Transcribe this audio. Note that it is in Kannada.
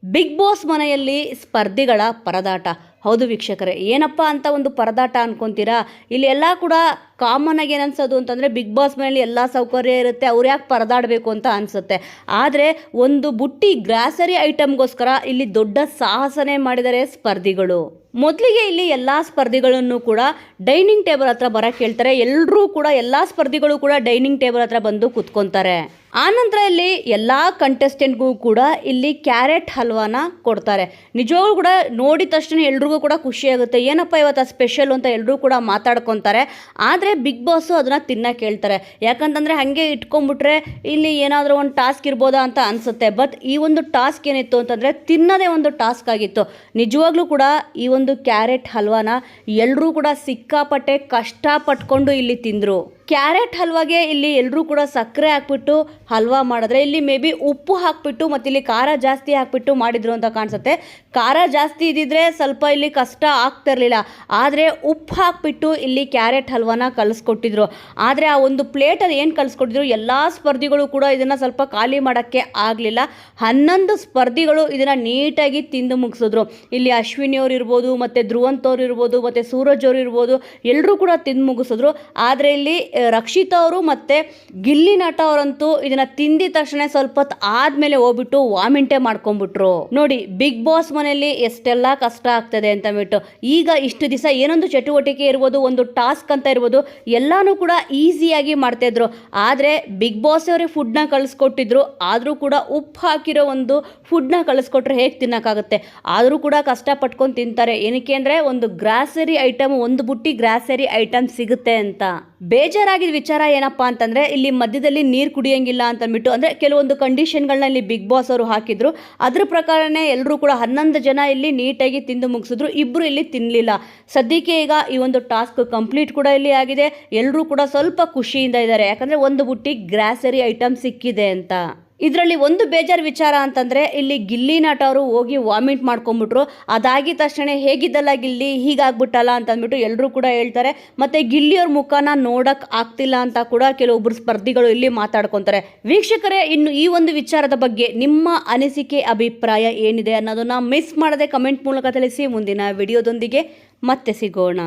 ಬಿಗ್ ಬಾಸ್ ಮನೆಯಲ್ಲಿ ಸ್ಪರ್ಧಿಗಳ ಪರದಾಟ. ಹೌದು ವೀಕ್ಷಕರೇ, ಏನಪ್ಪ ಅಂತ ಒಂದು ಪರದಾಟ ಅನ್ಕೊಂತೀರಾ? ಇಲ್ಲಿ ಎಲ್ಲ ಕೂಡ ಕಾಮನ್ ಆಗಿ ಏನು ಅನ್ಸೋದು ಅಂತಂದರೆ, ಬಿಗ್ ಬಾಸ್ ಮನೆಯಲ್ಲಿ ಎಲ್ಲ ಸೌಕರ್ಯ ಇರುತ್ತೆ, ಅವ್ರು ಯಾಕೆ ಪರದಾಡಬೇಕು ಅಂತ ಅನಿಸುತ್ತೆ. ಆದರೆ ಒಂದು ಬುಟ್ಟಿ ಗ್ರಾಸರಿ ಐಟಮ್ಗೋಸ್ಕರ ಇಲ್ಲಿ ದೊಡ್ಡ ಸಾಹಸನೇ ಮಾಡಿದ್ದಾರೆ ಸ್ಪರ್ಧಿಗಳು. ಮೊದಲಿಗೆ ಇಲ್ಲಿ ಎಲ್ಲ ಸ್ಪರ್ಧಿಗಳನ್ನು ಕೂಡ ಡೈನಿಂಗ್ ಟೇಬಲ್ ಹತ್ರ ಬರಕ್ಕೆ ಹೇಳ್ತಾರೆ. ಎಲ್ಲರೂ ಕೂಡ ಎಲ್ಲ ಸ್ಪರ್ಧಿಗಳು ಕೂಡ ಡೈನಿಂಗ್ ಟೇಬಲ್ ಹತ್ರ ಬಂದು ಕೂತ್ಕೊತಾರೆ. ಆನಂತರ ಇಲ್ಲಿ ಎಲ್ಲ ಕಂಟೆಸ್ಟೆಂಟ್ಗೂ ಕೂಡ ಇಲ್ಲಿ ಕ್ಯಾರೆಟ್ ಹಲ್ವಾನ ಕೊಡ್ತಾರೆ. ನಿಜವಾಗ್ಲೂ ಕೂಡ ನೋಡಿದ ತಕ್ಷಣ ಎಲ್ರಿಗೂ ಕೂಡ ಖುಷಿಯಾಗುತ್ತೆ. ಏನಪ್ಪ ಇವತ್ತು ಸ್ಪೆಷಲ್ ಅಂತ ಎಲ್ಲರೂ ಕೂಡ ಮಾತಾಡ್ಕೊತಾರೆ. ಆದರೆ ಬಿಗ್ ಬಾಸು ಅದನ್ನು ತಿನ್ನಕ್ಕೆ ಹೇಳ್ತಾರೆ. ಯಾಕಂತಂದರೆ ಹಾಗೆ ಇಟ್ಕೊಂಡ್ಬಿಟ್ರೆ ಇಲ್ಲಿ ಏನಾದರೂ ಒಂದು ಟಾಸ್ಕ್ ಇರ್ಬೋದಾ ಅಂತ ಅನಿಸುತ್ತೆ. ಬಟ್ ಈ ಒಂದು ಟಾಸ್ಕ್ ಏನಿತ್ತು ಅಂತಂದರೆ ತಿನ್ನೋದೇ ಒಂದು ಟಾಸ್ಕ್ ಆಗಿತ್ತು. ನಿಜವಾಗ್ಲೂ ಕೂಡ ಈ ಒಂದು ಕ್ಯಾರೆಟ್ ಹಲ್ವಾನ ಎಲ್ಲರೂ ಕೂಡ ಸಿಕ್ಕಾಪಟ್ಟೆ ಕಷ್ಟಪಟ್ಕೊಂಡು ಇಲ್ಲಿ ತಿಂದರು. ಕ್ಯಾರೆಟ್ ಹಲ್ವಾಗೆ ಇಲ್ಲಿ ಎಲ್ಲರೂ ಕೂಡ ಸಕ್ಕರೆ ಹಾಕ್ಬಿಟ್ಟು ಹಲ್ವಾ ಮಾಡಿದ್ರೆ, ಇಲ್ಲಿ ಮೇ ಬಿ ಉಪ್ಪು ಹಾಕ್ಬಿಟ್ಟು ಮತ್ತು ಇಲ್ಲಿ ಖಾರ ಜಾಸ್ತಿ ಹಾಕ್ಬಿಟ್ಟು ಮಾಡಿದ್ರು ಅಂತ ಕಾಣಿಸುತ್ತೆ. ಖಾರ ಜಾಸ್ತಿ ಇದ್ದಿದ್ರೆ ಸ್ವಲ್ಪ ಇಲ್ಲಿ ಕಷ್ಟ ಆಗ್ತಿರ್ಲಿಲ್ಲ. ಆದರೆ ಉಪ್ಪು ಹಾಕ್ಬಿಟ್ಟು ಇಲ್ಲಿ ಕ್ಯಾರೆಟ್ ಹಲ್ವಾನ ಕಲಿಸ್ಕೊಟ್ಟಿದ್ರು. ಆದರೆ ಆ ಒಂದು ಪ್ಲೇಟಲ್ಲಿ ಏನು ಕಲಿಸ್ಕೊಟ್ಟಿದ್ರು, ಎಲ್ಲ ಸ್ಪರ್ಧಿಗಳು ಕೂಡ ಇದನ್ನು ಸ್ವಲ್ಪ ಖಾಲಿ ಮಾಡೋಕ್ಕೆ ಆಗಲಿಲ್ಲ. 11 ಸ್ಪರ್ಧಿಗಳು ಇದನ್ನು ನೀಟಾಗಿ ತಿಂದು ಮುಗಿಸಿದ್ರು. ಇಲ್ಲಿ ಅಶ್ವಿನಿ ಅವ್ರು ಇರ್ಬೋದು, ಮತ್ತು ಧ್ರುವಂತ್ ಅವ್ರು ಇರ್ಬೋದು, ಮತ್ತು ಸೂರಜ್ ಅವರು ಇರ್ಬೋದು, ಎಲ್ಲರೂ ಕೂಡ ತಿಂದು ಮುಗಿಸಿದ್ರು. ಆದರೆ ಇಲ್ಲಿ ರಕ್ಷಿತಾ ಅವರು ಮತ್ತು ಗಿಲ್ಲಿ ನಟ ಅವರಂತೂ ಇದನ್ನ ತಿಂದಿದ ತಕ್ಷಣ ಸ್ವಲ್ಪ ಹೊತ್ತು ಆದ್ಮೇಲೆ ಹೋಗ್ಬಿಟ್ಟು ವಾಮಿಂಟೇ ಮಾಡ್ಕೊಂಡ್ಬಿಟ್ರು. ನೋಡಿ, ಬಿಗ್ ಬಾಸ್ ಮನೆಯಲ್ಲಿ ಎಷ್ಟೆಲ್ಲ ಕಷ್ಟ ಆಗ್ತದೆ ಅಂತ ಬಿಟ್ಟು. ಈಗ ಇಷ್ಟು ದಿವಸ ಏನೊಂದು ಚಟುವಟಿಕೆ ಇರ್ಬೋದು, ಒಂದು ಟಾಸ್ಕ್ ಅಂತ ಇರ್ಬೋದು, ಎಲ್ಲಾನು ಕೂಡ ಈಸಿಯಾಗಿ ಮಾಡ್ತಾಯಿದ್ರು. ಆದರೆ ಬಿಗ್ ಬಾಸ್ ಅವರೇ ಫುಡ್ನ ಕಳಿಸ್ಕೊಟ್ಟಿದ್ರು. ಆದರೂ ಕೂಡ ಉಪ್ಪು ಹಾಕಿರೋ ಒಂದು ಫುಡ್ನ ಕಳಿಸ್ಕೊಟ್ರೆ ಹೇಗೆ ತಿನ್ನೋಕ್ಕಾಗುತ್ತೆ? ಆದರೂ ಕೂಡ ಕಷ್ಟಪಟ್ಕೊಂಡು ತಿಂತಾರೆ. ಏನಕ್ಕೆ ಅಂದರೆ ಒಂದು ಗ್ರಾಸರಿ ಐಟಮ್, ಒಂದು ಬುಟ್ಟಿ ಗ್ರಾಸರಿ ಐಟಮ್ ಸಿಗುತ್ತೆ ಅಂತ. ಬೇಜಾರಾಗಿದ್ದ ವಿಚಾರ ಏನಪ್ಪ ಅಂತಂದರೆ, ಇಲ್ಲಿ ಮಧ್ಯದಲ್ಲಿ ನೀರು ಕುಡಿಯೋಂಗಿಲ್ಲ ಅಂತಂದ್ಬಿಟ್ಟು, ಅಂದರೆ ಕೆಲವೊಂದು ಕಂಡೀಷನ್ಗಳನ್ನ ಇಲ್ಲಿ ಬಿಗ್ ಬಾಸ್ ಅವರು ಹಾಕಿದ್ರು. ಅದ್ರ ಪ್ರಕಾರನೇ ಎಲ್ಲರೂ ಕೂಡ 11 ಜನ ಇಲ್ಲಿ ನೀಟಾಗಿ ತಿಂದು ಮುಗಿಸಿದ್ರು. ಇಬ್ಬರು ಇಲ್ಲಿ ತಿನ್ನಲಿಲ್ಲ. ಸದ್ಯಕ್ಕೆ ಈಗ ಈ ಒಂದು ಟಾಸ್ಕ್ ಕಂಪ್ಲೀಟ್ ಕೂಡ ಇಲ್ಲಿ ಆಗಿದೆ. ಎಲ್ಲರೂ ಕೂಡ ಸ್ವಲ್ಪ ಖುಷಿಯಿಂದ ಇದ್ದಾರೆ. ಯಾಕಂದರೆ ಒಂದು ಬುಟ್ಟಿ ಗ್ರಾಸರಿ ಐಟಮ್ ಸಿಕ್ಕಿದೆ ಅಂತ. ಇದರಲ್ಲಿ ಒಂದು ಬೇಜಾರು ವಿಚಾರ ಅಂತಂದರೆ, ಇಲ್ಲಿ ಗಿಲ್ಲಿ ನಟ ಅವರು ಹೋಗಿ ವಾಮಿಟ್ ಮಾಡ್ಕೊಂಡ್ಬಿಟ್ರು. ಅದಾಗಿದ ತಕ್ಷಣ ಹೇಗಿದ್ದಲ್ಲ ಗಿಲ್ಲಿ, ಹೀಗಾಗ್ಬಿಟ್ಟಲ್ಲ ಅಂತಂದ್ಬಿಟ್ಟು ಎಲ್ಲರೂ ಕೂಡ ಹೇಳ್ತಾರೆ. ಮತ್ತು ಗಿಲ್ಲಿಯವ್ರ ಮುಖನ ನೋಡೋಕ್ಕೆ ಆಗ್ತಿಲ್ಲ ಅಂತ ಕೂಡ ಕೆಲವೊಬ್ಬರು ಸ್ಪರ್ಧಿಗಳು ಇಲ್ಲಿ ಮಾತಾಡ್ಕೊತಾರೆ. ವೀಕ್ಷಕರೇ, ಇನ್ನು ಈ ಒಂದು ವಿಚಾರದ ಬಗ್ಗೆ ನಿಮ್ಮ ಅನಿಸಿಕೆ, ಅಭಿಪ್ರಾಯ ಏನಿದೆ ಅನ್ನೋದನ್ನು ಮಿಸ್ ಮಾಡದೆ ಕಮೆಂಟ್ ಮೂಲಕ ತಿಳಿಸಿ. ಮುಂದಿನ ವಿಡಿಯೋದೊಂದಿಗೆ ಮತ್ತೆ ಸಿಗೋಣ.